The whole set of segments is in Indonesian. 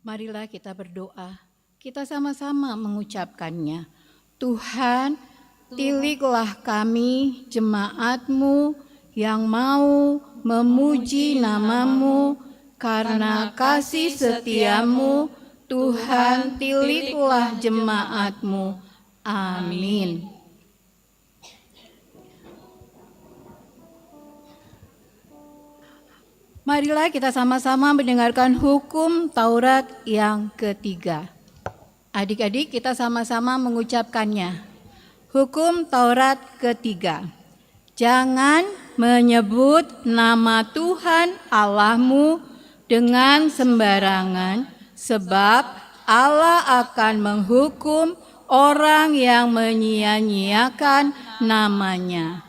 Marilah kita berdoa. Kita sama-sama mengucapkannya. Tuhan, pilihlah kami, jemaat-Mu, yang mau memuji nama-Mu, karena kasih setia-Mu, Tuhan, pilihlah jemaat-Mu. Amin. Marilah kita sama-sama mendengarkan hukum Taurat yang ketiga. Adik-adik, kita sama-sama mengucapkannya. Hukum Taurat ketiga. Jangan menyebut nama Tuhan Allahmu dengan sembarangan, sebab Allah akan menghukum orang yang menyia-nyiakan namanya.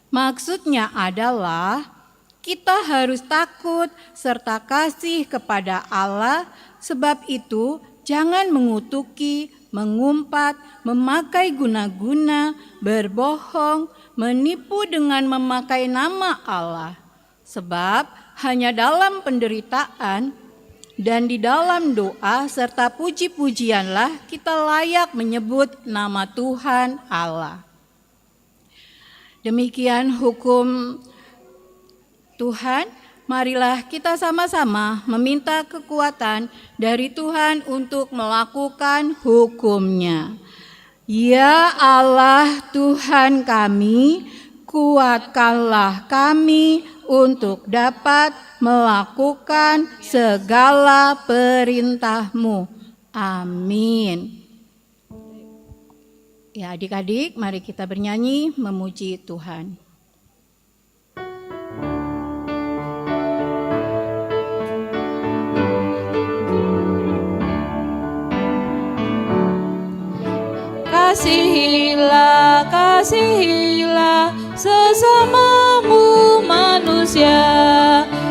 Maksudnya adalah kita harus takut serta kasih kepada Allah, sebab itu jangan mengutuki, mengumpat, memakai guna-guna, berbohong, menipu dengan memakai nama Allah. Sebab hanya dalam penderitaan dan di dalam doa serta puji-pujianlah kita layak menyebut nama Tuhan Allah. Demikian hukum Tuhan, marilah kita sama-sama meminta kekuatan dari Tuhan untuk melakukan hukum-Nya. Ya Allah Tuhan kami, kuatkanlah kami untuk dapat melakukan segala perintah-Mu. Amin. Ya adik-adik, mari kita bernyanyi memuji Tuhan. Kasihilah, kasihilah sesamamu manusia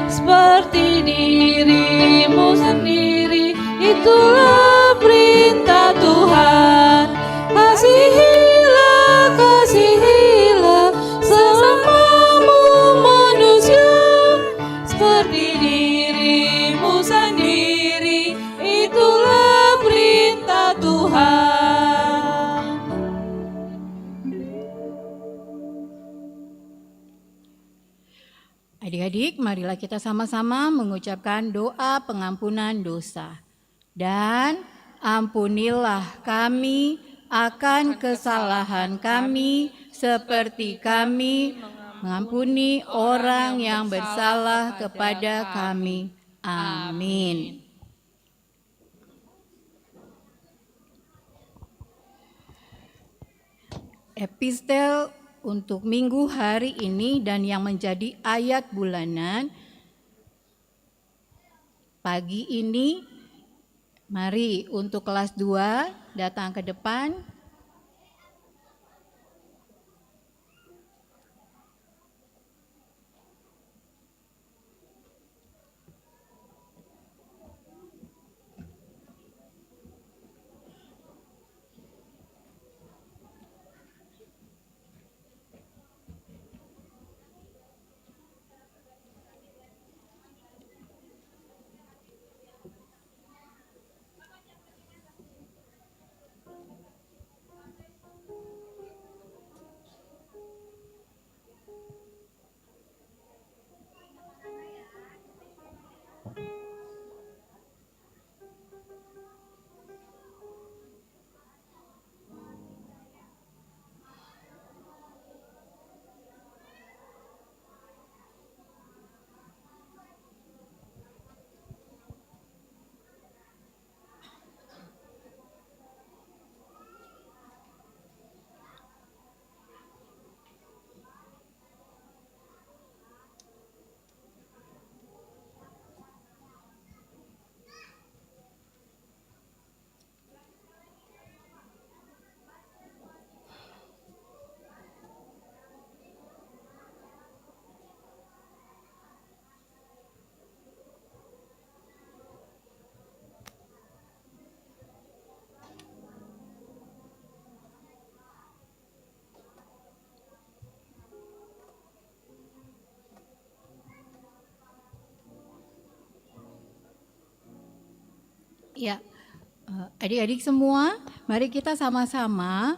seperti dirimu sendiri. Itulah perintah Tuhan. Kasihilah, kasihilah sesamamu manusia seperti dirimu sendiri. Itulah perintah Tuhan. Adik-adik, marilah kita sama-sama mengucapkan doa pengampunan dosa. Dan ampunilah kami akan kesalahan kami seperti kami mengampuni orang yang bersalah kepada kami. Amin. Epistel untuk minggu hari ini dan yang menjadi ayat bulanan pagi ini, mari untuk kelas 2 datang ke depan. Ya, adik-adik semua, mari kita sama-sama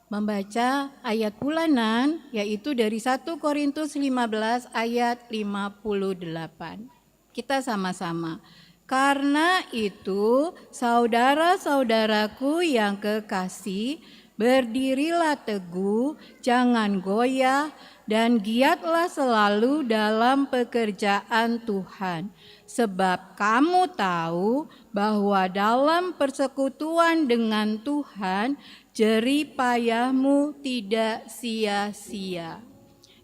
membaca ayat bulanan, yaitu dari 1 Korintus 15 ayat 58. Kita sama-sama. Karena itu, saudara-saudaraku yang kekasih, berdirilah teguh, jangan goyah, dan giatlah selalu dalam pekerjaan Tuhan. Sebab kamu tahu bahwa dalam persekutuan dengan Tuhan, jerih payahmu tidak sia-sia.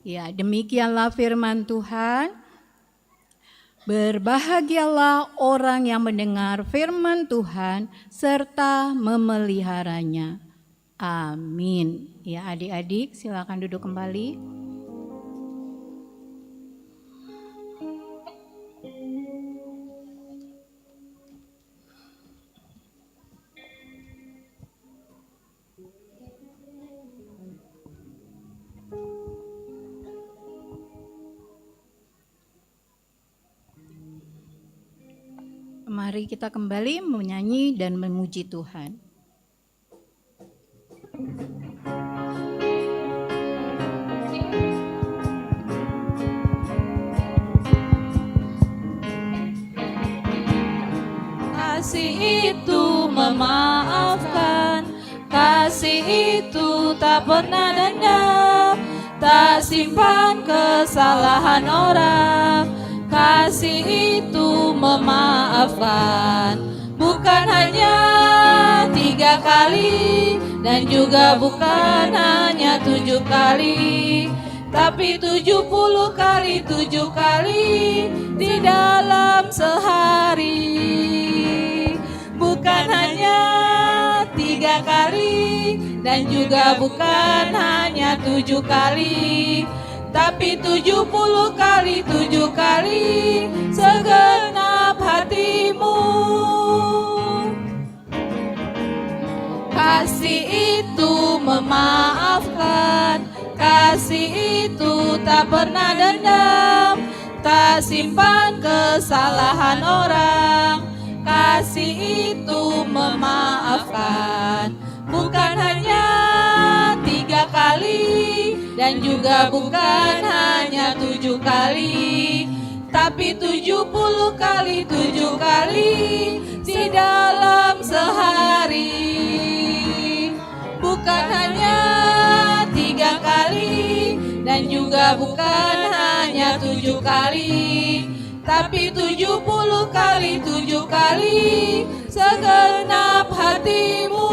Ya, demikianlah firman Tuhan. Berbahagialah orang yang mendengar firman Tuhan serta memeliharanya. Amin. Ya, adik-adik silakan duduk kembali. Mari kita kembali menyanyi dan memuji Tuhan. Kasih itu memaafkan, kasih itu tak pernah dendam, tak simpan kesalahan orang. Kasih itu memaafkan, bukan hanya 3 kali, dan juga bukan hanya 7 kali, tapi 70 kali 7 kali di dalam sehari. Bukan hanya 3 kali, dan juga bukan hanya 7 kali, tapi 70 kali 7 kali segenap hatimu. Kasih itu memaafkan, kasih itu tak pernah dendam, tak simpan kesalahan orang. Kasih itu memaafkan, bukan hanya 3 kali, dan juga bukan hanya 7 kali, tapi 70 kali 7 kali di dalam sehari. Bukan hanya 3 kali, dan juga bukan hanya 7 kali, tapi 70 kali 7 kali segenap hatimu.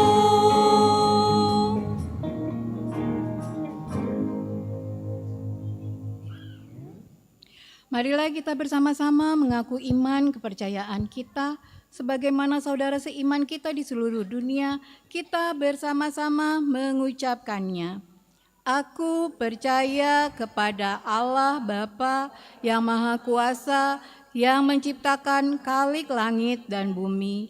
Marilah kita bersama-sama mengaku iman kepercayaan kita sebagaimana saudara seiman kita di seluruh dunia. Kita bersama-sama mengucapkannya. Aku percaya kepada Allah Bapa yang Maha Kuasa, yang menciptakan khalik langit dan bumi.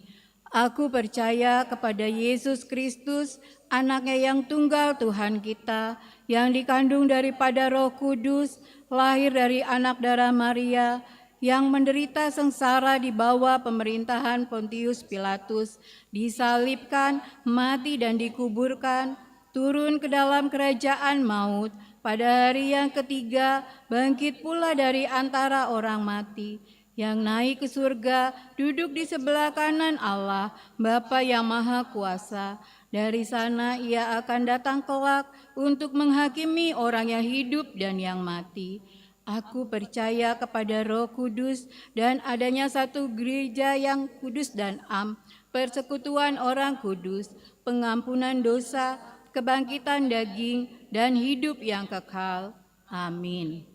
Aku percaya kepada Yesus Kristus, Anaknya yang tunggal Tuhan kita, yang dikandung daripada Roh Kudus, lahir dari anak darah Maria, yang menderita sengsara di bawah pemerintahan Pontius Pilatus, disalibkan, mati dan dikuburkan, turun ke dalam kerajaan maut, pada hari yang ketiga bangkit pula dari antara orang mati, yang naik ke surga, duduk di sebelah kanan Allah, Bapa yang Maha Kuasa. Dari sana ia akan datang kelak untuk menghakimi orang yang hidup dan yang mati. Aku percaya kepada Roh Kudus dan adanya satu gereja yang kudus dan am, persekutuan orang kudus, pengampunan dosa, kebangkitan daging, dan hidup yang kekal. Amin.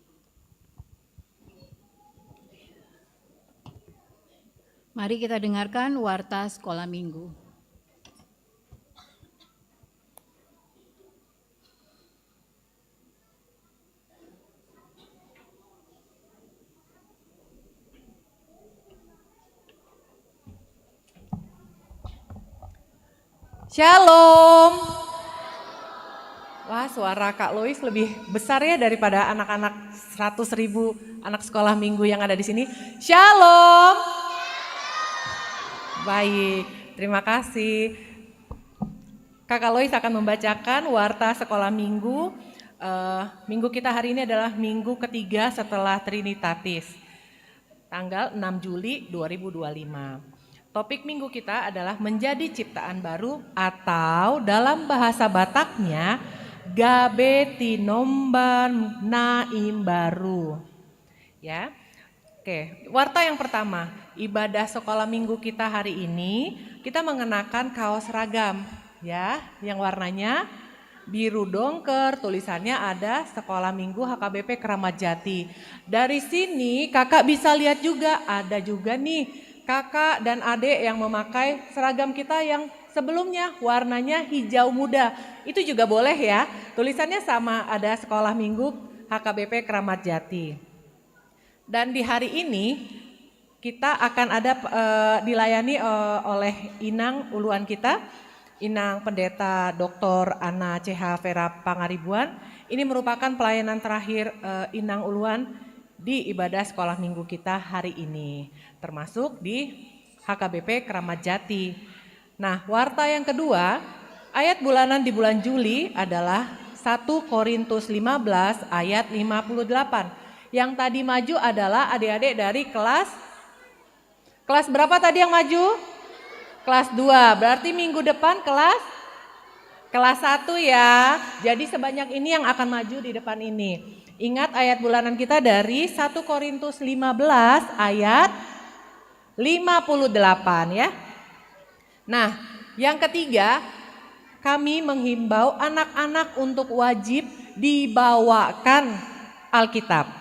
Mari kita dengarkan warta sekolah minggu. Shalom. Wah, suara Kak Lois lebih besar ya daripada anak-anak 100.000 anak sekolah minggu yang ada di sini. Shalom. Baik, terima kasih. Kakak Lois akan membacakan warta sekolah minggu. Minggu kita hari ini adalah minggu ketiga setelah Trinitatis, tanggal 6 Juli 2025. Topik minggu kita adalah menjadi ciptaan baru atau dalam bahasa Bataknya gabe tinomban naim baru. Ya. Oke, warta yang pertama, ibadah sekolah minggu kita hari ini kita mengenakan kaos seragam ya, yang warnanya biru dongker, tulisannya ada Sekolah Minggu HKBP Keramat Jati. Dari sini kakak bisa lihat juga, ada juga nih kakak dan adik yang memakai seragam kita yang sebelumnya warnanya hijau muda. Itu juga boleh ya, tulisannya sama, ada Sekolah Minggu HKBP Keramat Jati. Dan di hari ini kita akan ada dilayani oleh Inang Uluan kita, Inang Pendeta Dr. Ana CH Vera Pangaribuan. Ini merupakan pelayanan terakhir Inang Uluan di ibadah sekolah minggu kita hari ini, termasuk di HKBP Keramat Jati. Nah, warta yang kedua, ayat bulanan di bulan Juli adalah 1 Korintus 15 ayat 58. Yang tadi maju adalah adik-adik dari kelas berapa tadi yang maju? Kelas 2, berarti minggu depan kelas 1 ya. Jadi sebanyak ini yang akan maju di depan ini. Ingat ayat bulanan kita dari 1 Korintus 15 ayat 58 ya. Nah, yang ketiga, kami menghimbau anak-anak untuk wajib dibawakan Alkitab.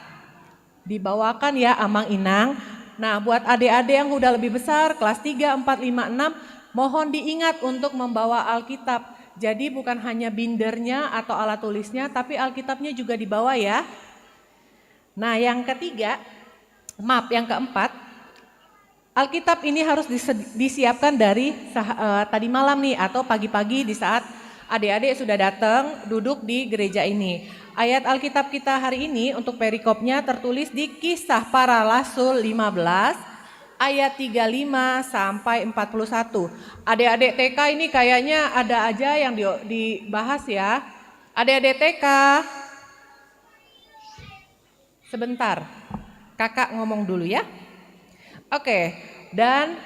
Dibawakan ya Amang Inang. Nah, buat adik-adik yang udah lebih besar, kelas 3, 4, 5, 6, mohon diingat untuk membawa Alkitab. Jadi bukan hanya bindernya atau alat tulisnya, tapi Alkitabnya juga dibawa ya. Nah, yang keempat, Alkitab ini harus disiapkan dari tadi malam nih atau pagi-pagi di saat adik-adik sudah datang duduk di gereja ini. Ayat Alkitab kita hari ini untuk perikopnya tertulis di Kisah Para Rasul 15 ayat 35 sampai 41. Adik-adik TK ini kayaknya ada aja yang dibahas ya. Adik-adik TK, sebentar, kakak ngomong dulu ya. Oke, dan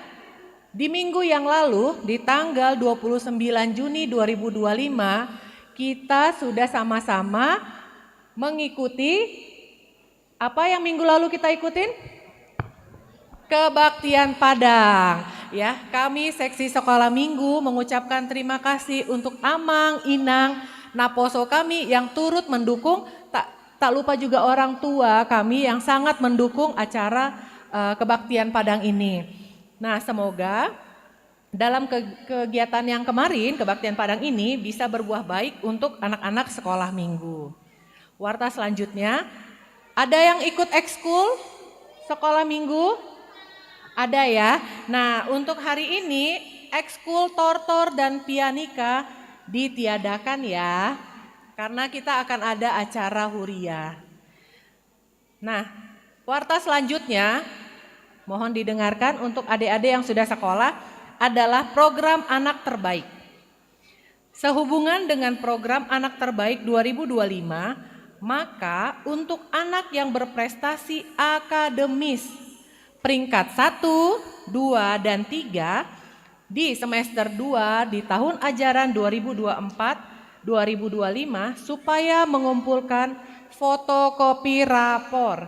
di minggu yang lalu di tanggal 29 Juni 2025 kita sudah sama-sama mengikuti apa yang minggu lalu kita ikutin? Kebaktian Padang. Ya, kami seksi sekolah minggu mengucapkan terima kasih untuk Amang, Inang, Naposo kami yang turut mendukung, tak lupa juga orang tua kami yang sangat mendukung acara Kebaktian Padang ini. Nah, semoga dalam kegiatan yang kemarin, Kebaktian Padang ini bisa berbuah baik untuk anak-anak sekolah minggu. Warta selanjutnya, ada yang ikut ekskul sekolah minggu? Ada ya. Nah, untuk hari ini ekskul tortor dan pianika ditiadakan ya. Karena kita akan ada acara huria. Nah, warta selanjutnya mohon didengarkan untuk adik-adik yang sudah sekolah adalah program anak terbaik. Sehubungan dengan program anak terbaik 2025, maka untuk anak yang berprestasi akademis peringkat 1, 2, dan 3 di semester 2 di tahun ajaran 2024-2025 supaya mengumpulkan fotokopi rapor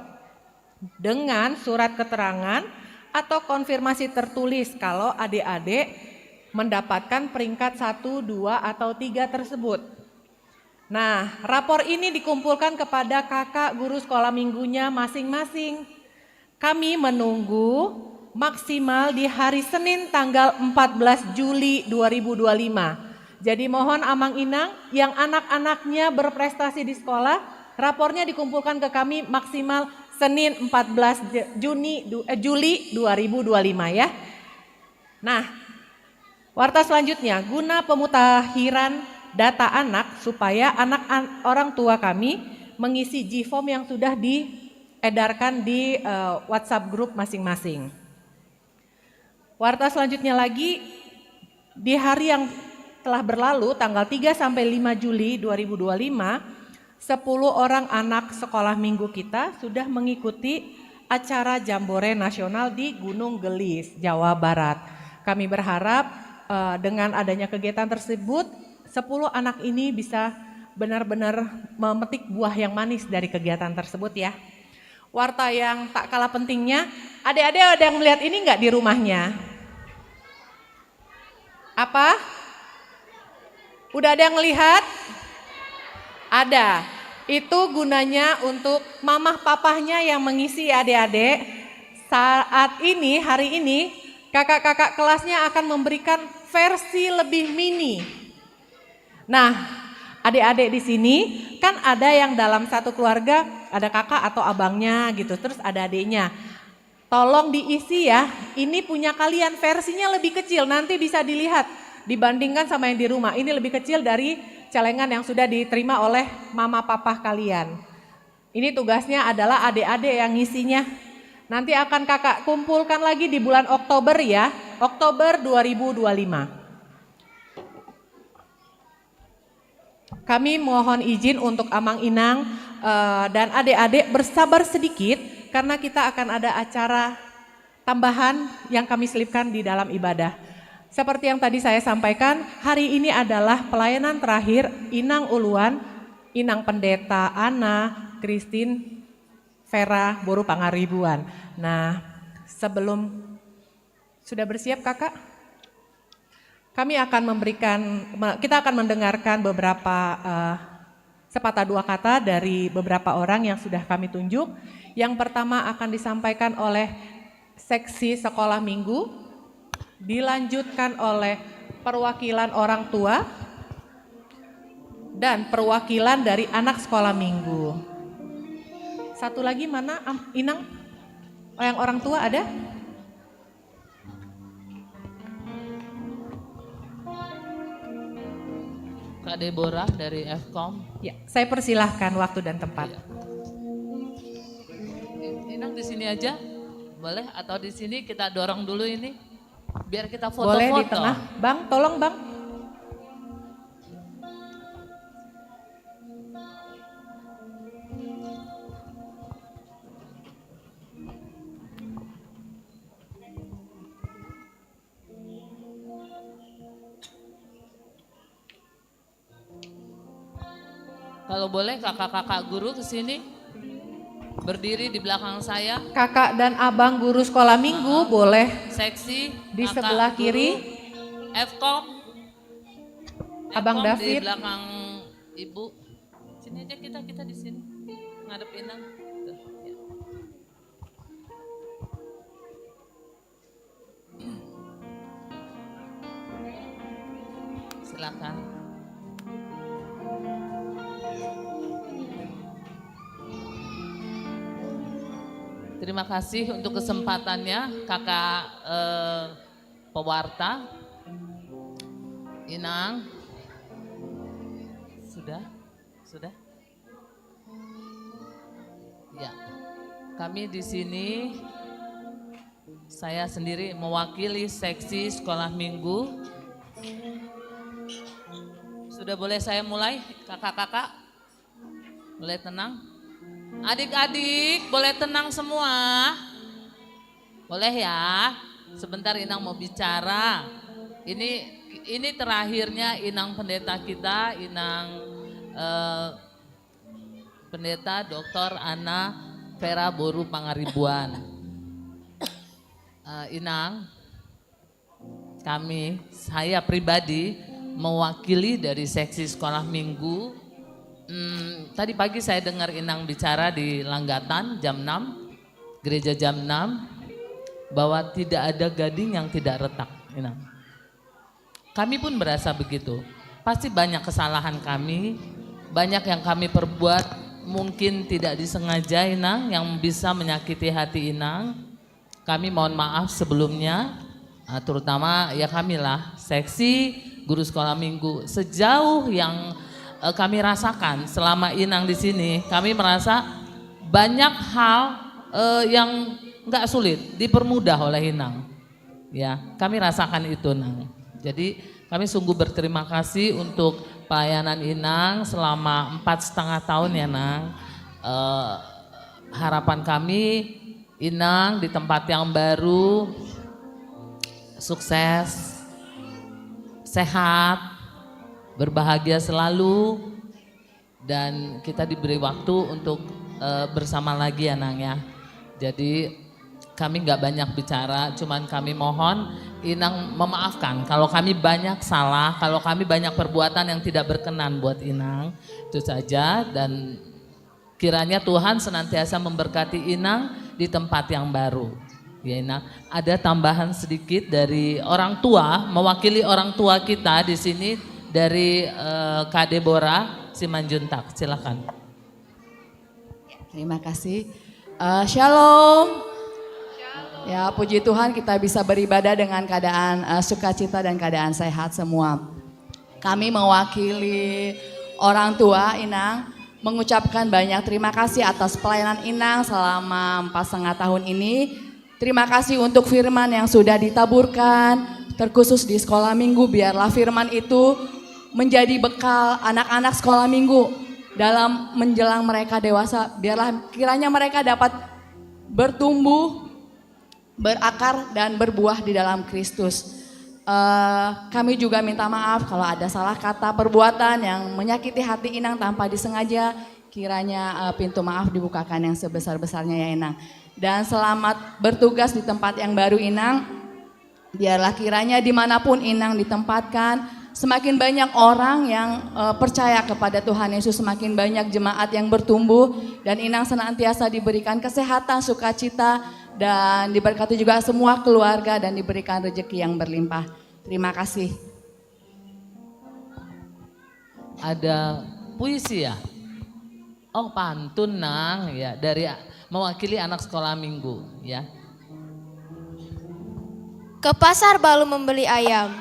dengan surat keterangan atau konfirmasi tertulis kalau adik-adik mendapatkan peringkat 1, 2, atau 3 tersebut. Nah, rapor ini dikumpulkan kepada kakak guru sekolah minggunya masing-masing. Kami menunggu maksimal di hari Senin tanggal 14 Juli 2025. Jadi mohon Amang Inang yang anak-anaknya berprestasi di sekolah, rapornya dikumpulkan ke kami maksimal Senin 14 Juli 2025 ya. Nah, warta selanjutnya, guna pemutakhiran data anak supaya orang tua kami mengisi G-form yang sudah diedarkan di WhatsApp grup masing-masing. Warta selanjutnya lagi, di hari yang telah berlalu tanggal 3 sampai 5 Juli 2025, 10 orang anak sekolah minggu kita sudah mengikuti acara Jambore Nasional di Gunung Gelis, Jawa Barat. Kami berharap dengan adanya kegiatan tersebut, 10 anak ini bisa benar-benar memetik buah yang manis dari kegiatan tersebut ya. Warta yang tak kalah pentingnya, adik-adik ada yang melihat ini enggak di rumahnya? Apa? Udah ada yang melihat? Ada. Itu gunanya untuk mamah papahnya yang mengisi adik-adik. Saat ini, hari ini, kakak-kakak kelasnya akan memberikan versi lebih mini. Nah, adik-adik di sini kan ada yang dalam satu keluarga ada kakak atau abangnya gitu, terus ada adiknya. Tolong diisi ya, ini punya kalian versinya lebih kecil, nanti bisa dilihat dibandingkan sama yang di rumah. Ini lebih kecil dari celengan yang sudah diterima oleh mama papa kalian. Ini tugasnya adalah adik-adik yang ngisinya. Nanti akan kakak kumpulkan lagi di bulan Oktober ya, Oktober 2025. Kami mohon izin untuk Amang Inang dan adik-adik bersabar sedikit karena kita akan ada acara tambahan yang kami selipkan di dalam ibadah. Seperti yang tadi saya sampaikan, hari ini adalah pelayanan terakhir Inang Uluan, Inang Pendeta Ana, Christine, Vera, Boru Pangaribuan. Nah, sebelum sudah bersiap kakak? Kami akan kita akan mendengarkan beberapa sepatah dua kata dari beberapa orang yang sudah kami tunjuk. Yang pertama akan disampaikan oleh seksi sekolah minggu, dilanjutkan oleh perwakilan orang tua, dan perwakilan dari anak sekolah minggu. Satu lagi mana Inang? Yang orang tua ada? Kak Deborah dari Fkom. Ya, saya persilahkan waktu dan tempat. Ya. Inang di sini aja, boleh? Atau di sini kita dorong dulu ini, biar kita foto-foto. Boleh di tengah, Bang, tolong Bang. Kalau boleh kakak-kakak guru ke sini, berdiri di belakang saya. Kakak dan abang guru sekolah minggu boleh seksi di sebelah kiri. Fkom. Abang David di belakang ibu. Sini aja kita di sini. Ngadep Inang. Tuh, ya. Silakan. Terima kasih untuk kesempatannya kakak pewarta. Inang. Sudah? Ya. Kami di sini saya sendiri mewakili seksi sekolah minggu. Sudah boleh saya mulai, kakak-kakak? Boleh tenang? Adik-adik boleh tenang semua? Boleh ya? Sebentar Inang mau bicara. Ini terakhirnya Inang pendeta kita, Inang pendeta Dr. Ana Vera Boru Pangaribuan. Inang, saya pribadi mewakili dari seksi sekolah minggu. Tadi pagi saya dengar Inang bicara di Langgatan jam 6, gereja jam 6, bahwa tidak ada gading yang tidak retak, Inang. Kami pun berasa begitu, pasti banyak kesalahan kami, banyak yang kami perbuat mungkin tidak disengaja Inang, yang bisa menyakiti hati Inang. Kami mohon maaf sebelumnya, terutama ya kamilah seksi guru sekolah minggu. Sejauh yang kami rasakan selama Inang di sini, kami merasa banyak hal yang nggak sulit dipermudah oleh Inang. Ya, kami rasakan itu, Nang. Jadi kami sungguh berterima kasih untuk pelayanan Inang selama 4,5 tahun ya, Nang. Harapan kami Inang di tempat yang baru sukses, sehat, berbahagia selalu, dan kita diberi waktu untuk bersama lagi ya, Nang ya. Jadi kami nggak banyak bicara, cuman kami mohon Inang memaafkan kalau kami banyak salah, kalau kami banyak perbuatan yang tidak berkenan buat Inang. Itu saja, dan kiranya Tuhan senantiasa memberkati Inang di tempat yang baru. Ya Inang, ada tambahan sedikit dari orang tua, mewakili orang tua kita di sini dari Kak Deborah Simanjuntak, silakan. Terima kasih. Shalom. Ya, puji Tuhan kita bisa beribadah dengan keadaan sukacita dan keadaan sehat semua. Kami mewakili orang tua Inang mengucapkan banyak terima kasih atas pelayanan Inang selama 4,5 tahun ini. Terima kasih untuk firman yang sudah ditaburkan, terkhusus di sekolah minggu. Biarlah firman itu menjadi bekal anak-anak sekolah minggu dalam menjelang mereka dewasa. Biarlah kiranya mereka dapat bertumbuh, berakar dan berbuah di dalam Kristus. Kami juga minta maaf kalau ada salah kata perbuatan yang menyakiti hati Inang tanpa disengaja. Kiranya pintu maaf dibukakan yang sebesar-besarnya ya Inang. Dan selamat bertugas di tempat yang baru Inang. Biarlah kiranya dimanapun Inang ditempatkan, semakin banyak orang yang percaya kepada Tuhan Yesus, semakin banyak jemaat yang bertumbuh, dan Inang senantiasa diberikan kesehatan, sukacita, dan diberkati juga semua keluarga dan diberikan rezeki yang berlimpah. Terima kasih. Ada puisi ya? Oh pantun Nang ya, dari mewakili anak sekolah minggu ya. Ke pasar baru membeli ayam.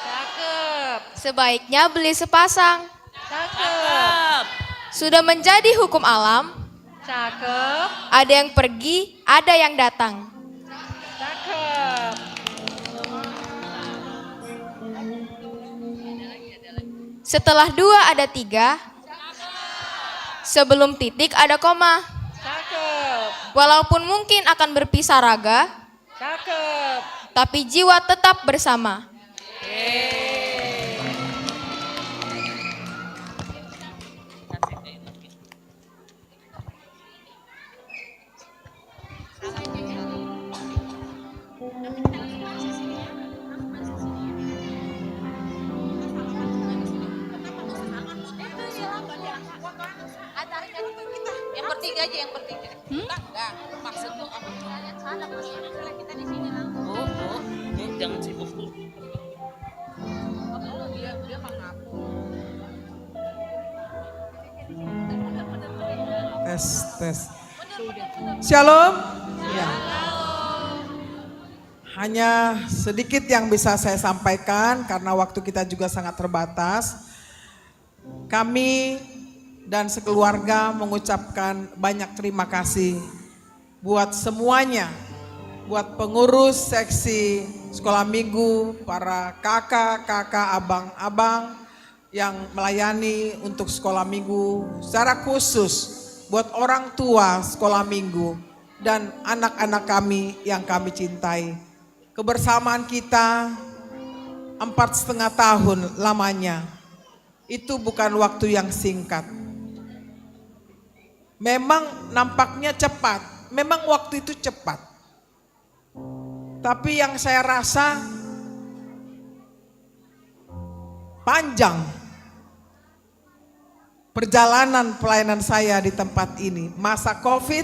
Cakep. Sebaiknya beli sepasang. Cakep. Sudah menjadi hukum alam. Cakep. Ada yang pergi, ada yang datang. Cakep. Setelah 2 ada 3. Sebelum titik ada koma. Cakep. Walaupun mungkin akan berpisah raga, Cakep. tapi jiwa tetap bersama. Yang bertiga aja, yang bertiga. Enggak, maksud lu apa? Salah, kita di sini langsung. Oh, jangan sibuk dulu. Dia mah ngaku. Tes. Shalom. Ya. Hanya sedikit yang bisa saya sampaikan karena waktu kita juga sangat terbatas. Kami dan sekeluarga mengucapkan banyak terima kasih buat semuanya, buat pengurus seksi sekolah minggu, para kakak, abang-abang yang melayani untuk sekolah minggu, secara khusus buat orang tua sekolah minggu dan anak-anak kami yang kami cintai. Kebersamaan kita 4,5 tahun lamanya, itu bukan waktu yang singkat. Memang nampaknya cepat, memang waktu itu cepat. Tapi yang saya rasa panjang perjalanan pelayanan saya di tempat ini. Masa COVID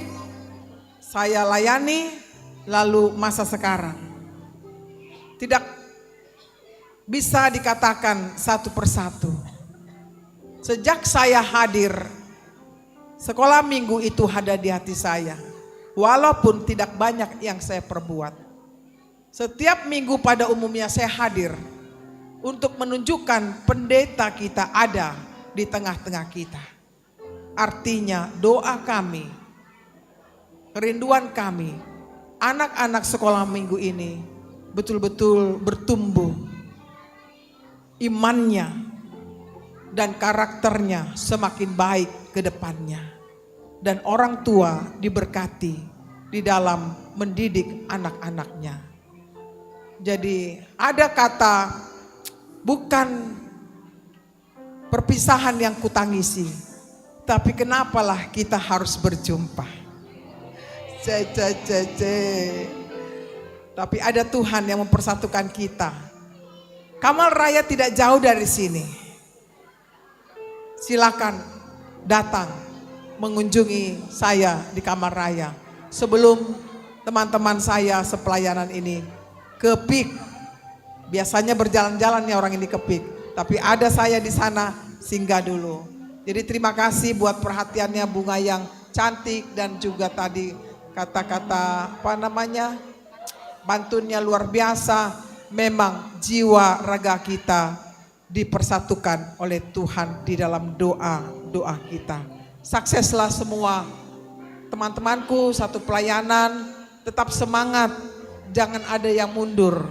saya layani, lalu masa sekarang. Tidak bisa dikatakan satu persatu. Sejak saya hadir, sekolah minggu itu ada di hati saya. Walaupun tidak banyak yang saya perbuat. Setiap minggu pada umumnya saya hadir untuk menunjukkan pendeta kita ada di tengah-tengah kita. Artinya doa kami, kerinduan kami, anak-anak sekolah minggu ini betul-betul bertumbuh imannya dan karakternya semakin baik ke depannya. Dan orang tua diberkati di dalam mendidik anak-anaknya. Jadi ada kata, bukan perpisahan yang kutangisi, tapi kenapalah kita harus berjumpa. Tapi ada Tuhan yang mempersatukan kita. Kamal Raya tidak jauh dari sini. Silakan datang mengunjungi saya di Kamal Raya. Sebelum teman-teman saya sepelayanan ini ke PIK. Biasanya berjalan-jalan ya orang ini ke PIK. Tapi ada saya di sana, singgah dulu. Jadi terima kasih buat perhatiannya, bunga yang cantik dan juga tadi kata-kata bantunnya luar biasa. Memang jiwa raga kita dipersatukan oleh Tuhan di dalam doa kita. Sukseslah semua teman-temanku, satu pelayanan, tetap semangat, jangan ada yang mundur.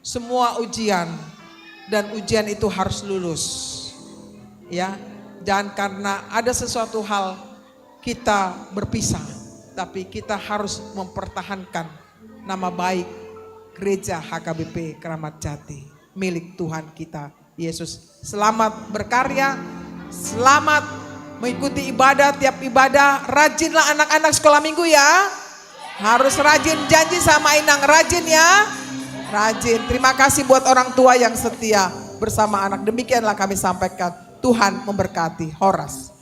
Semua ujian dan ujian itu harus lulus. Ya, jangan karena ada sesuatu hal kita berpisah, tapi kita harus mempertahankan nama baik Gereja HKBP Keramat Jati, milik Tuhan kita Yesus. Selamat berkarya, selamat mengikuti ibadah, tiap ibadah. Rajinlah anak-anak sekolah minggu ya. Harus rajin, janji sama Inang, rajin ya. Rajin. Terima kasih buat orang tua yang setia bersama anak. Demikianlah kami sampaikan. Tuhan memberkati. Horas.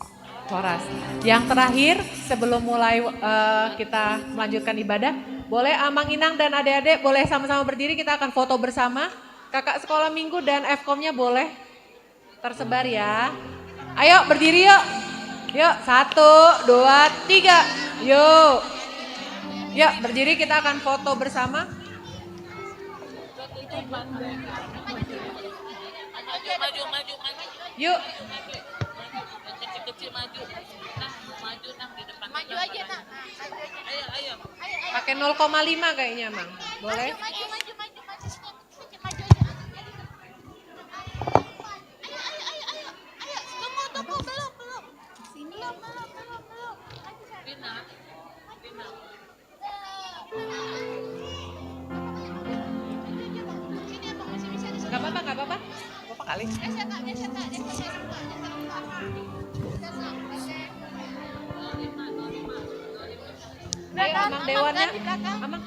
Yang terakhir sebelum mulai kita melanjutkan ibadah, boleh Amang Inang dan adik-adik boleh sama-sama berdiri, kita akan foto bersama. Kakak sekolah minggu dan FKOM-nya boleh tersebar ya. Ayo berdiri yuk. Yuk 1, 2, 3. Yuk. Yuk berdiri, kita akan foto bersama. Maju. Yuk. Kecil maju. Maju di depan. Maju aja nak. Ayo. Pakai 0,5 kayaknya, Mang. Boleh? Maju aja. Ayo. Tunggu, belum. Sini. Belum. Bina. Gak apa-apa. Apa kali? Geser, Kak. Ayo, Amang Dewannya. Amang.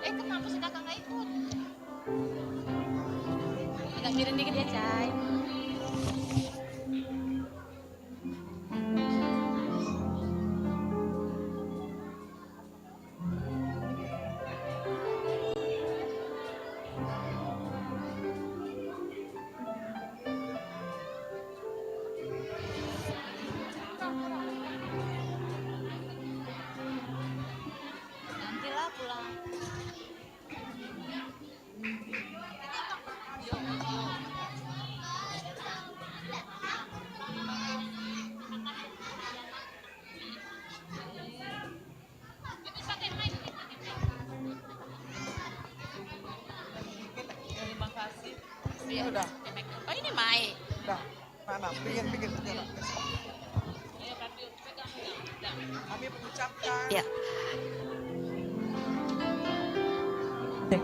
Kenapa sih kakak nggak ikut? Agak miring dikit ya, Cai. Nantilah pulang. Terima kasih. Ya udah. Oh ini Mai. Udah. Mana? Bikin. Kami mengucapkan. Ya.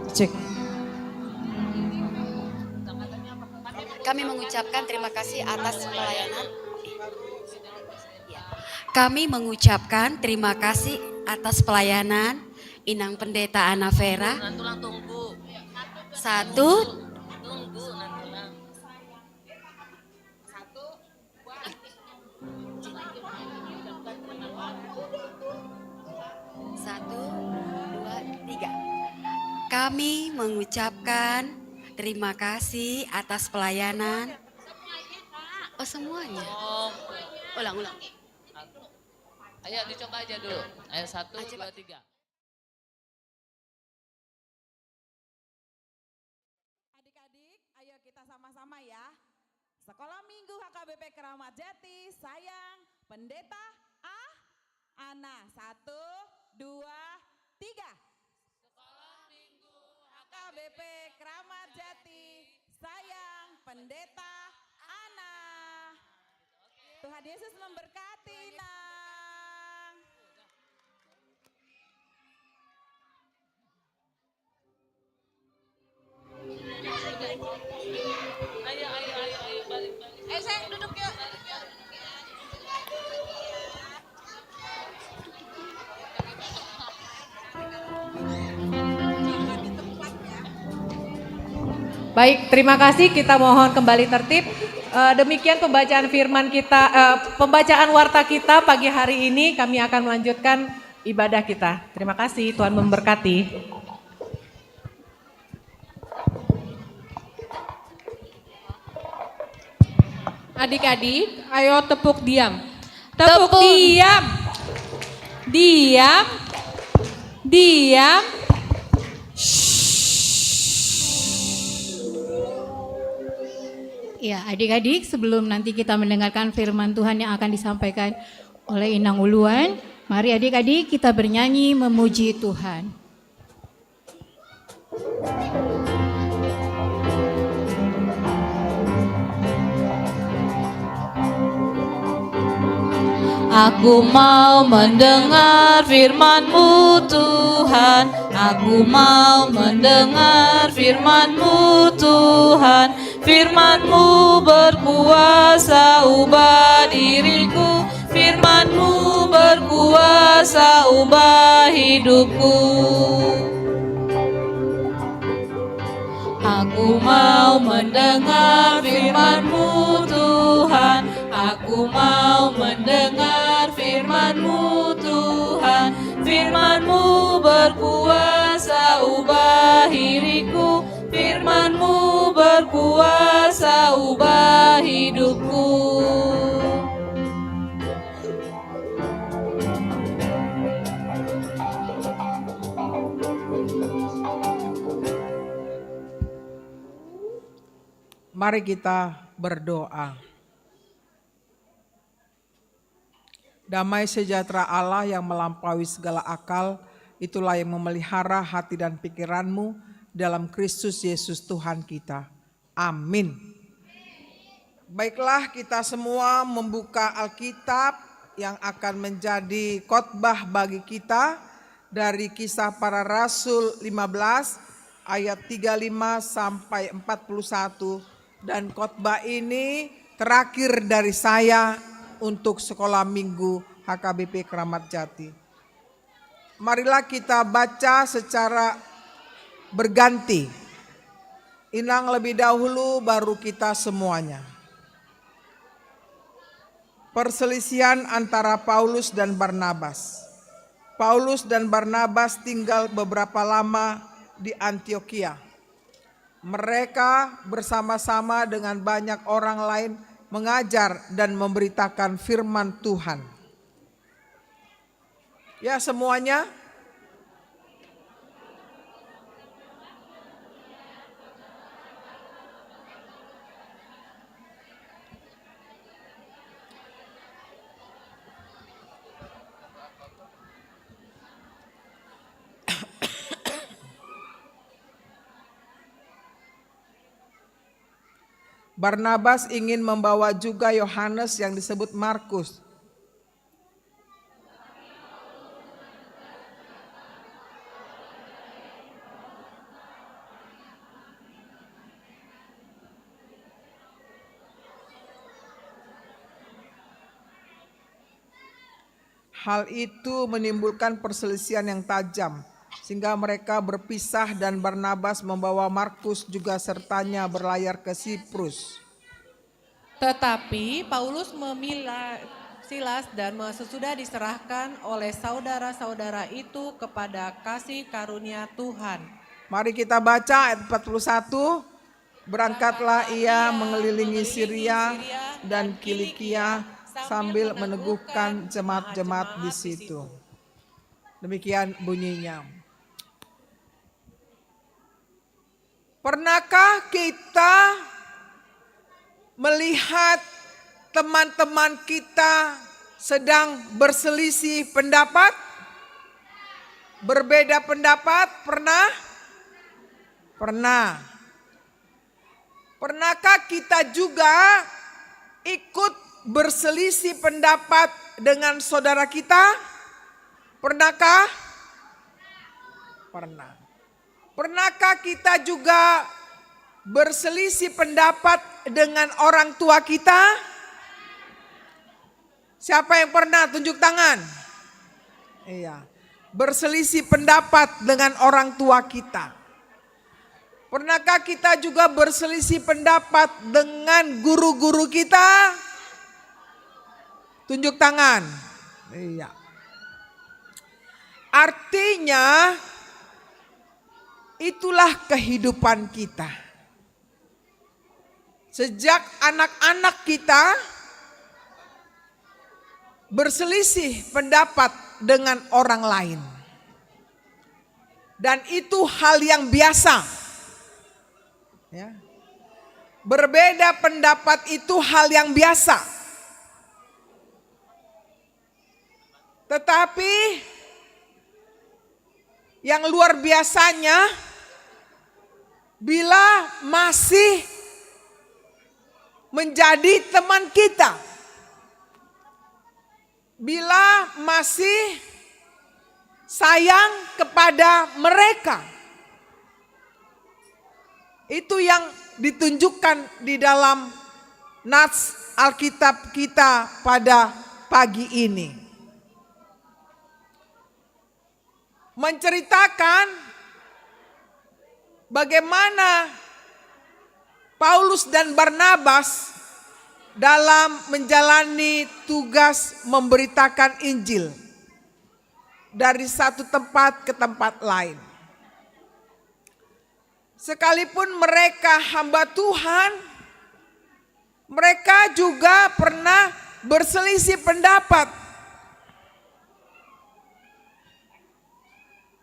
Cek. Kami mengucapkan terima kasih atas pelayanan. Kami mengucapkan terima kasih atas pelayanan Inang Pendeta Ana Vera. Nantulang tunggu. Satu, Tunggu nantulang. satu, dua, tiga. Kami mengucapkan terima kasih atas pelayanan. Oh semuanya. Oh. Ulang. Ayo dicoba aja dulu. Ayo 1, 2, 3. Adik-adik, ayo kita sama-sama ya. Sekolah Minggu HKBP Keramat Jati, sayang Pendeta Ana. 1, 2, 3. Sekolah Minggu HKBP Keramat Jati, sayang Pendeta Ana. Tuhan Yesus memberkati, Nang. Ayo, balik. Sayang duduk yuk. Baik, terima kasih. Kita mohon kembali tertib. Demikian pembacaan firman kita, pembacaan warta kita pagi hari ini. Kami akan melanjutkan ibadah kita. Terima kasih, Tuhan memberkati. Adik-adik, ayo tepuk diam. Tepuk diam. Diam. Diam. Ya, adik-adik, sebelum nanti kita mendengarkan firman Tuhan yang akan disampaikan oleh Inang Uluan, mari adik-adik kita bernyanyi memuji Tuhan. Aku mau mendengar firman-Mu Tuhan, aku mau mendengar firman-Mu Tuhan. Firman-Mu berkuasa ubah diriku, firman-Mu berkuasa ubah hidupku. Aku mau mendengar firman-Mu Tuhan, aku mau mendengar firman-Mu Tuhan. Firman-Mu berkuasa ubah diriku, firman-Mu berkuasa ubah hidupku. Mari kita berdoa. Damai sejahtera Allah yang melampaui segala akal, itulah yang memelihara hati dan pikiranmu dalam Kristus Yesus Tuhan kita. Amin. Baiklah, kita semua membuka Alkitab yang akan menjadi khotbah bagi kita dari Kisah Para Rasul 15 ayat 35 sampai 41. Dan khotbah ini terakhir dari saya untuk sekolah minggu HKBP Keramat Jati. Marilah kita baca secara berganti. Inang lebih dahulu baru kita semuanya. Perselisihan antara Paulus dan Barnabas. Paulus dan Barnabas tinggal beberapa lama di Antiokhia. Mereka bersama-sama dengan banyak orang lain mengajar dan memberitakan firman Tuhan. Ya, semuanya. Barnabas ingin membawa juga Yohanes yang disebut Markus. Hal itu menimbulkan perselisihan yang tajam, sehingga mereka berpisah dan Barnabas membawa Markus juga sertanya berlayar ke Siprus. Tetapi Paulus memilah Silas dan sesudah diserahkan oleh saudara-saudara itu kepada kasih karunia Tuhan. Mari kita baca ayat 41. Berangkatlah ia mengelilingi Syria dan Kilikia sambil meneguhkan jemaat-jemaat di situ. Demikian bunyinya. Pernahkah kita melihat teman-teman kita sedang berselisih pendapat, berbeda pendapat, pernah? Pernah. Pernahkah kita juga ikut berselisih pendapat dengan saudara kita? Pernahkah? Pernah. Pernahkah kita juga berselisih pendapat dengan orang tua kita? Siapa yang pernah? Tunjuk tangan. Iya. Berselisih pendapat dengan orang tua kita. Pernahkah kita juga berselisih pendapat dengan guru-guru kita? Tunjuk tangan. Iya. Artinya itulah kehidupan kita. Sejak anak-anak kita berselisih pendapat dengan orang lain. Dan itu hal yang biasa. Ya. Berbeda pendapat itu hal yang biasa. Tetapi yang luar biasanya bila masih menjadi teman kita. Bila masih sayang kepada mereka. Itu yang ditunjukkan di dalam nats Alkitab kita pada pagi ini. Menceritakan bagaimana Paulus dan Barnabas dalam menjalani tugas memberitakan Injil dari satu tempat ke tempat lain. Sekalipun mereka hamba Tuhan, mereka juga pernah berselisih pendapat.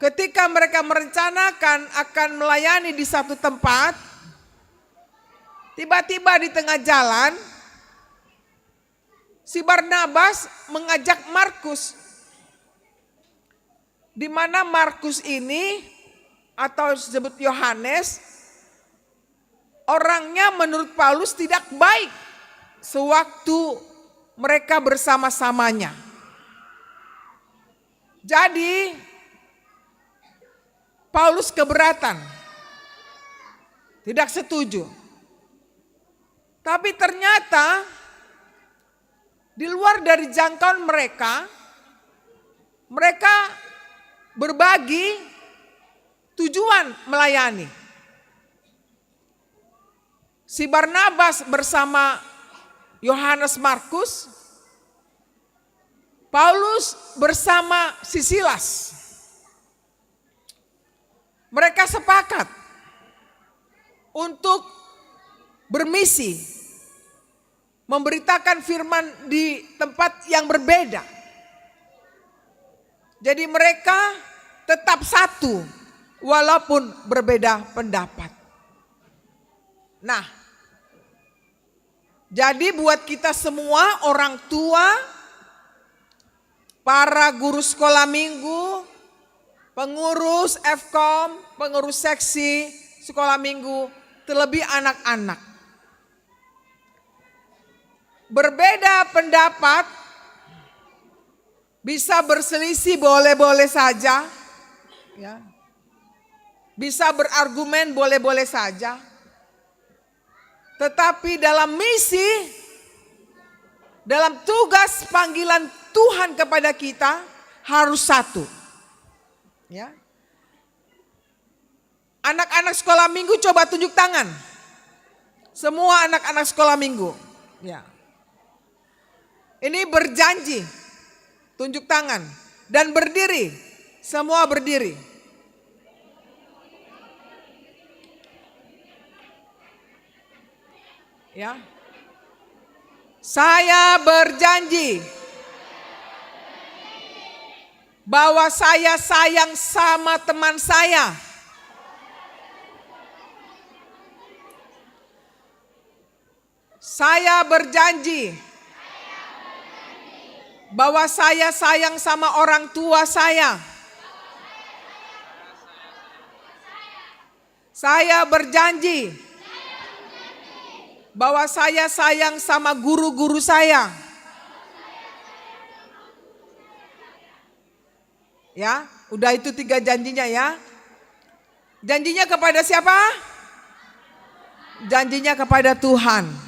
Ketika mereka merencanakan akan melayani di satu tempat, tiba-tiba di tengah jalan, si Barnabas mengajak Markus, di mana Markus ini atau disebut Yohanes, orangnya menurut Paulus tidak baik sewaktu mereka bersama-samanya. Jadi Paulus keberatan, tidak setuju. Tapi ternyata di luar dari jangkauan mereka berbagi tujuan melayani. Si Barnabas bersama Yohanes Markus, Paulus bersama si Silas. Mereka sepakat untuk bermisi, memberitakan firman di tempat yang berbeda. Jadi mereka tetap satu walaupun berbeda pendapat. Nah, jadi buat kita semua orang tua, para guru sekolah minggu, pengurus FKOM, pengurus seksi sekolah minggu, terlebih anak-anak. Berbeda pendapat, bisa berselisih boleh-boleh saja, ya. Bisa berargumen boleh-boleh saja. Tetapi dalam misi, dalam tugas panggilan Tuhan kepada kita harus satu. Ya. Anak-anak sekolah minggu coba tunjuk tangan. Semua anak-anak sekolah minggu. Ya. Ini berjanji. Tunjuk tangan dan berdiri. Semua berdiri. Ya. Saya berjanji bahwa saya sayang sama teman saya. Saya berjanji bahwa saya sayang sama orang tua saya. Saya berjanji bahwa saya sayang sama guru-guru saya. Ya, udah itu 3 janjinya ya. Janjinya kepada siapa? Janjinya kepada Tuhan.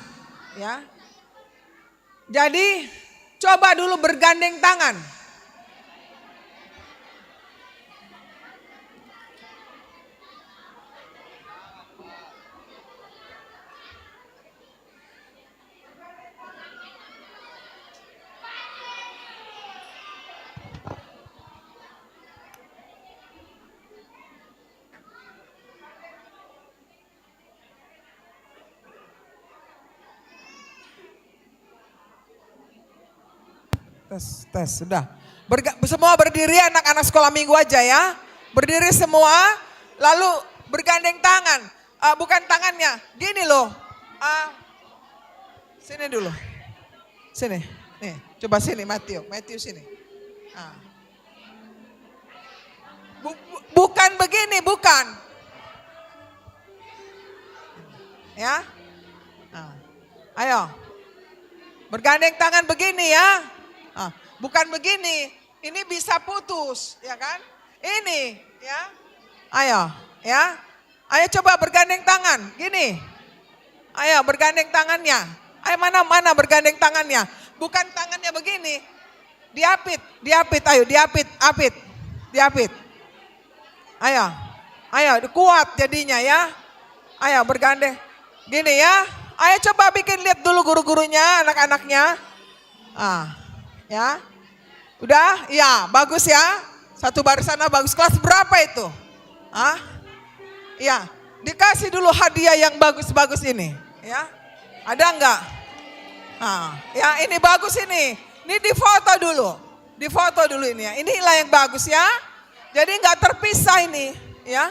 Ya. Jadi coba dulu bergandeng tangan. Tes, sudah. Semua berdiri anak-anak sekolah minggu aja ya. Berdiri semua, lalu bergandeng tangan. Bukan tangannya, gini loh. Sini dulu. Sini, nih coba sini Matthew sini. Bukan begini, bukan. Ya. Ayo. Bergandeng tangan begini ya. Bukan begini, ini bisa putus, ya kan? Ini, ya. Ayo, ya. Ayo coba bergandeng tangan, gini. Ayo bergandeng tangannya. Ayo mana bergandeng tangannya. Bukan tangannya begini. Diapit, ayo diapit. Ayo kuat jadinya ya. Ayo bergandeng. Gini ya. Ayo coba bikin lihat dulu guru-gurunya, anak-anaknya. Ya. Udah? Ya, bagus ya. Satu barisannya bagus. Kelas berapa itu? Ya. Dikasih dulu hadiah yang bagus-bagus ini, ya. Ada enggak? Ya, ini bagus ini. Ini difoto dulu. Difoto dulu ini ya. Inilah yang bagus ya. Jadi enggak terpisah ini, ya.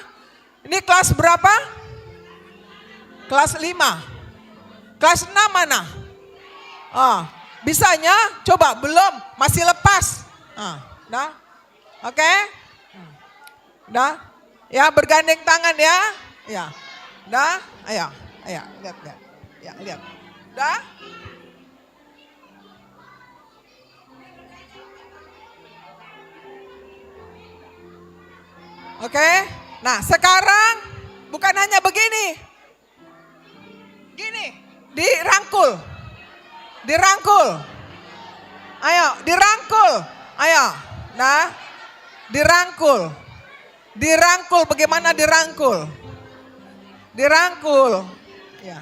Ini kelas berapa? Kelas 5. Kelas 6 mana? Bisanya? Coba, belum, masih lepas. Udah? Oke? Udah? Ya, bergandeng tangan ya. Ya. Udah? Ayo, lihat. Ya, lihat. Udah? Oke? Nah, sekarang bukan hanya begini. Gini, dirangkul. Ayo, dirangkul. Ayo. Nah, dirangkul. Bagaimana dirangkul? Dirangkul. Ya.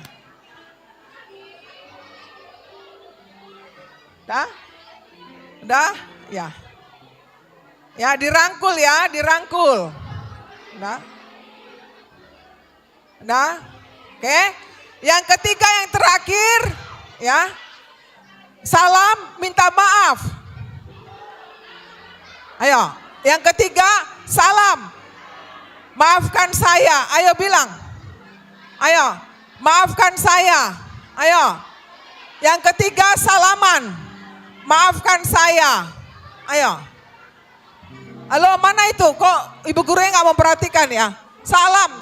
Udah? Ya. Ya, dirangkul ya, dirangkul. Udah? Oke. Yang ketiga, yang terakhir, ya. Salam minta maaf. Ayo, yang ketiga salam. Maafkan saya. Ayo bilang. Ayo, maafkan saya. Ayo. Yang ketiga salaman. Maafkan saya. Ayo. Halo, mana itu? Kok ibu gurunya nggak memperhatikan ya? Salam.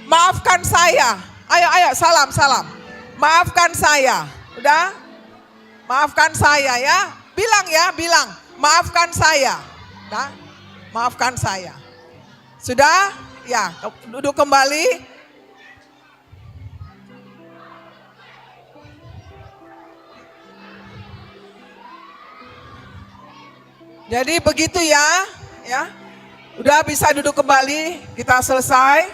Maafkan saya. Ayo, salam. Maafkan saya. Udah? Maafkan saya ya. Bilang. Maafkan saya. Nah, maafkan saya. Sudah? Ya, duduk kembali. Jadi begitu ya. Udah bisa duduk kembali. Kita selesai.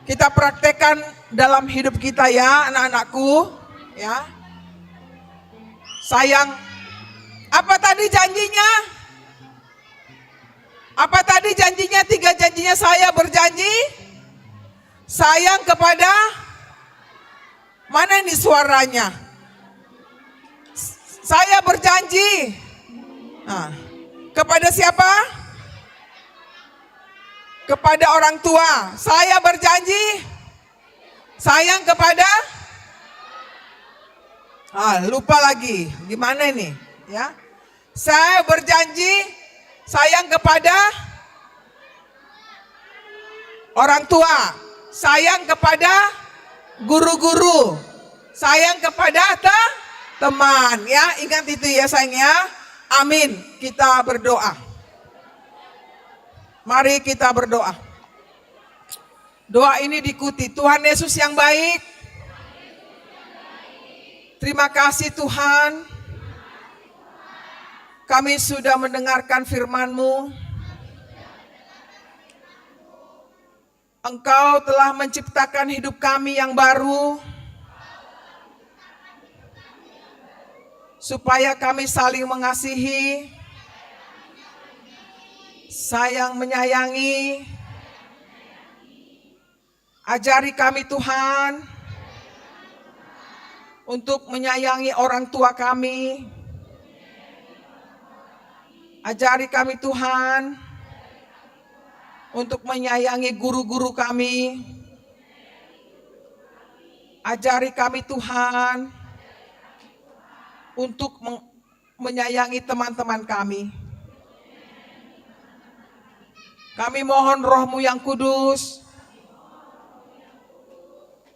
Kita praktekkan dalam hidup kita ya, anak-anakku. Ya. Sayang, apa tadi janjinya? Apa tadi janjinya? 3 janjinya saya berjanji. Sayang kepada, mana ini suaranya? Saya berjanji. Kepada siapa? Kepada orang tua. Saya berjanji. Sayang kepada Lupa lagi. Gimana ini? Ya. Saya berjanji sayang kepada orang tua, sayang kepada guru-guru, sayang kepada teman. Ya, ingat itu ya sayang ya. Amin. Kita berdoa. Mari kita berdoa. Doa ini diikuti. Tuhan Yesus yang baik, terima kasih Tuhan, kami sudah mendengarkan firman-Mu. Engkau telah menciptakan hidup kami yang baru, supaya kami saling mengasihi, sayang menyayangi. Ajari kami Tuhan untuk menyayangi orang tua kami. Ajari kami Tuhan untuk menyayangi guru-guru kami. Ajari kami Tuhan untuk menyayangi teman-teman kami. Kami mohon Roh-Mu yang kudus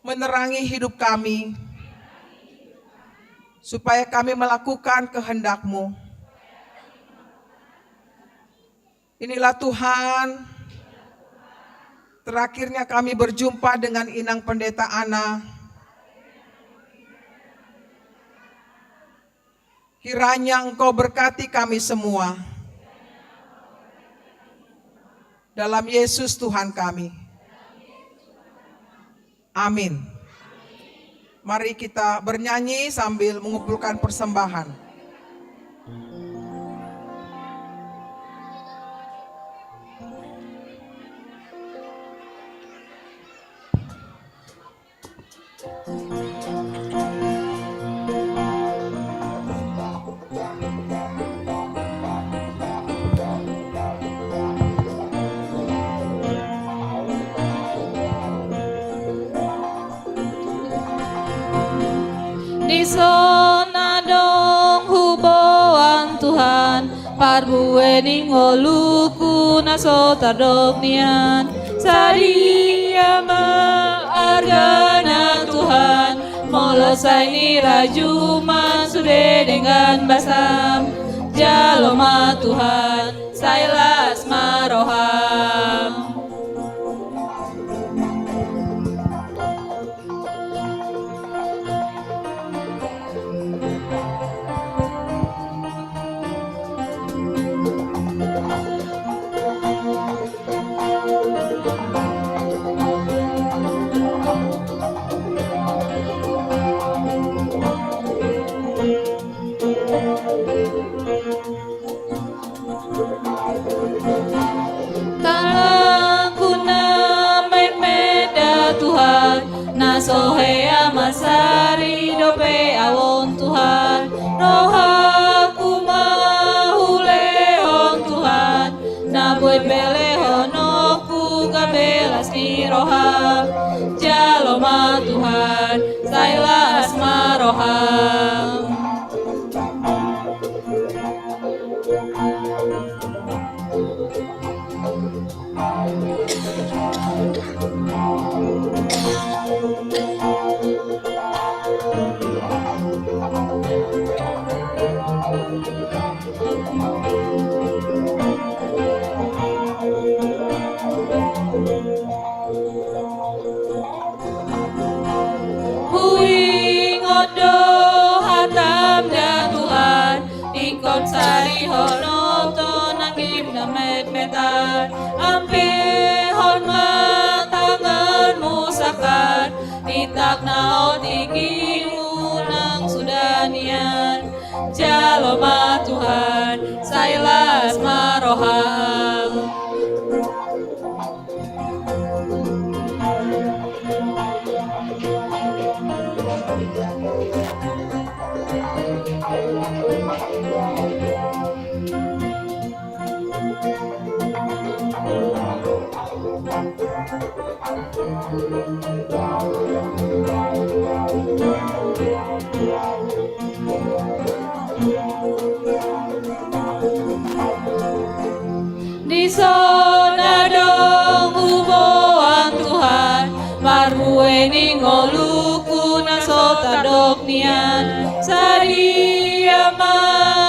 menerangi hidup kami, supaya kami melakukan kehendak-Mu. Inilah Tuhan, terakhirnya kami berjumpa dengan Inang Pendeta Ana. Kiranya Engkau berkati kami semua. Dalam Yesus Tuhan kami. Amin. Mari kita bernyanyi sambil mengumpulkan persembahan. Di sana dong huboan Tuhan, parbue ningoluku naso tardognian. Saria argana Tuhan, molosai ni rajuman sude dengan basam. Jaloma Tuhan, sailas maroham. Sohea masari dope awon Tuhan, rohaku mahulehon Tuhan, naboy pelehonoku gabelas ni roha. Jaloma Tuhan, sailas maroham. Huing odo hatam da Tuhan, ikon sari honoto nangim na met-metan, ampe hon matangan musakan, itak naot ikimu nang sudanian. Jaloma Tuhan, sailas maroham. Di sana dong uboan Tuhan, marhueni ngoluku nasota doknian, sadia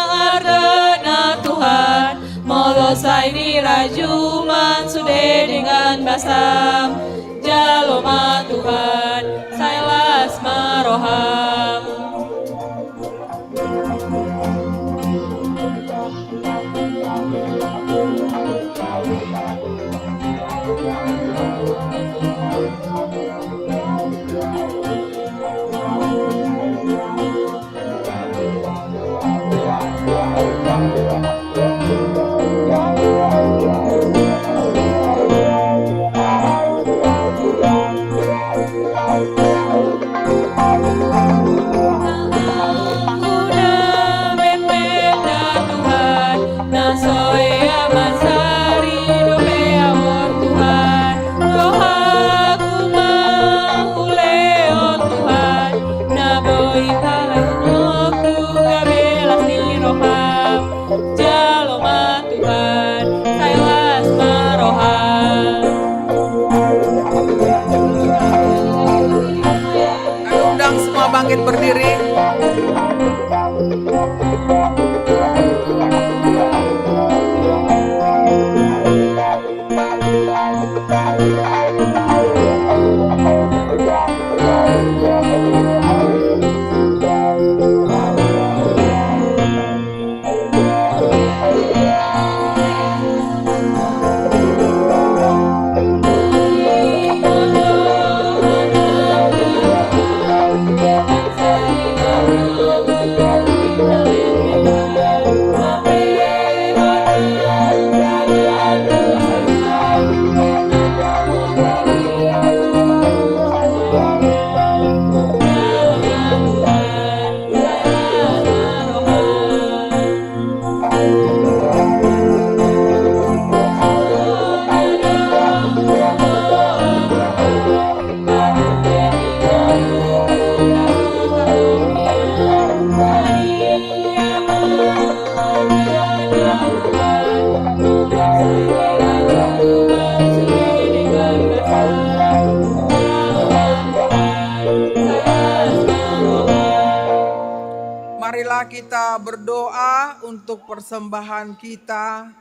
ardena Tuhan, molosai ni rajuman sude dengan basam, jaloma Tuhan, sailas maroham. Bangkit berdiri. Marilah kita berdoa untuk persembahan kita.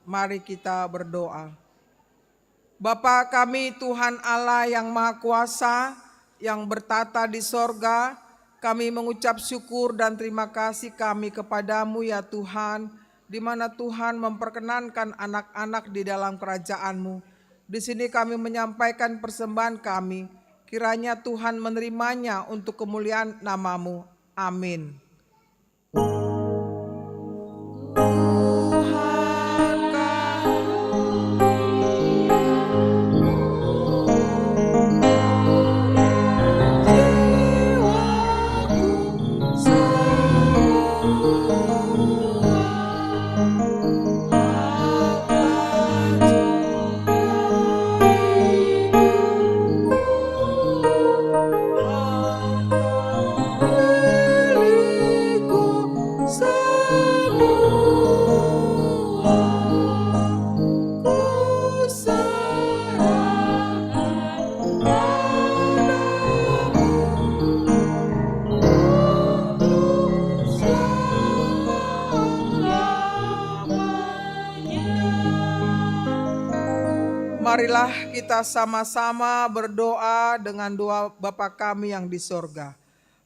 Mari kita berdoa. Bapa kami Tuhan Allah yang Maha Kuasa, yang bertata di sorga, kami mengucap syukur dan terima kasih kami kepadamu ya Tuhan, di mana Tuhan memperkenankan anak-anak di dalam kerajaan-Mu. Di sini kami menyampaikan persembahan kami, kiranya Tuhan menerimanya untuk kemuliaan nama-Mu. Amin. Marilah kita sama-sama berdoa dengan doa Bapa kami yang di sorga.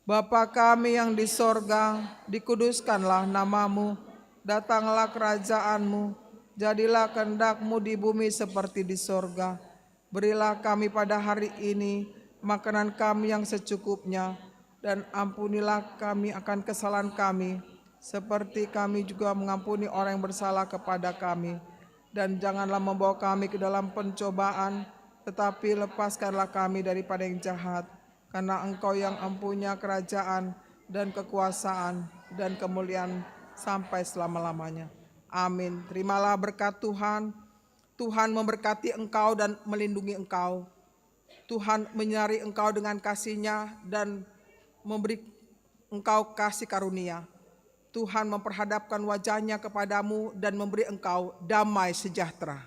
Bapa kami yang di sorga, dikuduskanlah nama-Mu, datanglah kerajaan-Mu, jadilah kehendak-Mu di bumi seperti di sorga. Berilah kami pada hari ini makanan kami yang secukupnya, dan ampunilah kami akan kesalahan kami, seperti kami juga mengampuni orang yang bersalah kepada kami. Dan janganlah membawa kami ke dalam pencobaan, tetapi lepaskanlah kami daripada yang jahat. Karena Engkau yang empunya kerajaan dan kekuasaan dan kemuliaan sampai selama-lamanya. Amin. Terimalah berkat Tuhan. Tuhan memberkati engkau dan melindungi engkau. Tuhan menyinari engkau dengan kasih-Nya dan memberi engkau kasih karunia. Tuhan memperhadapkan wajahnya kepadamu dan memberi engkau damai sejahtera.